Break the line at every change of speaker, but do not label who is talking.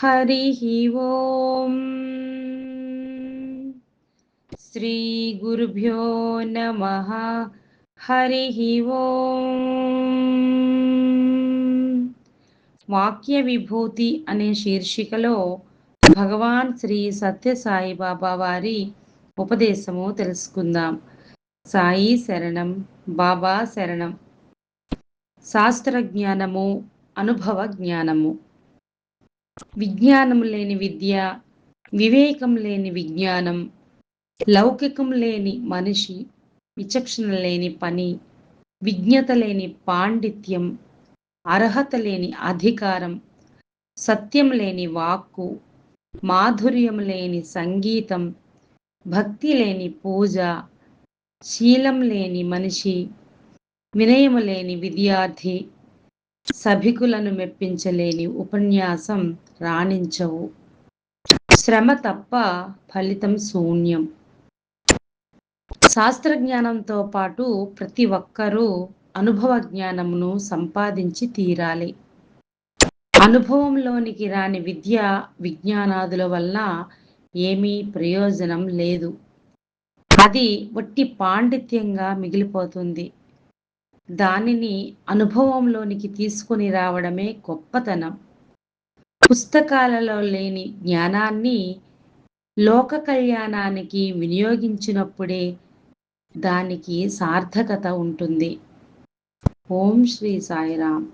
हरिः ओम् श्री गुरुभ्यो नमः। हरिः ओम् వాక్య విభూతి అనే శీర్షికలో భగవాన్ శ్రీ సత్యసాయి బాబా వారి ఉపదేశము తెలుసుకుందాం. సాయి శరణం, బాబా శరణం. శాస్త్ర జ్ఞానము, అనుభవ జ్ఞానము. విజ్ఞానం లేని విద్య, వివేకం లేని విజ్ఞానం, లౌకికం లేని మనిషి, విచక్షణ లేని పని, విజ్ఞత లేని పాండిత్యం, అర్హత లేని అధికారం, సత్యం లేని వాక్కు, మాధుర్యం లేని సంగీతం, భక్తి లేని పూజ, శీలం లేని మనిషి, వినయం లేని విద్యార్థి, సభికులను మెప్పించలేని ఉపన్యాసం రాణించవు. శ్రమ తప్ప ఫలితం శూన్యం. శాస్త్రజ్ఞానంతో పాటు ప్రతి ఒక్కరూ అనుభవ జ్ఞానమును సంపాదించి తీరాలి. అనుభవంలోనికి రాని విద్య విజ్ఞానాదుల వల్ల ఏమీ ప్రయోజనం లేదు. అది వట్టి పాండిత్యంగా మిగిలిపోతుంది. దానిని అనుభవంలోనికి తీసుకుని రావడమే గొప్పతనం. పుస్తకాలలో లేని జ్ఞానాన్ని లోక కళ్యాణానికి వినియోగించినప్పుడే దానికి సార్థకత ఉంటుంది. ఓం శ్రీ సాయిరామ్.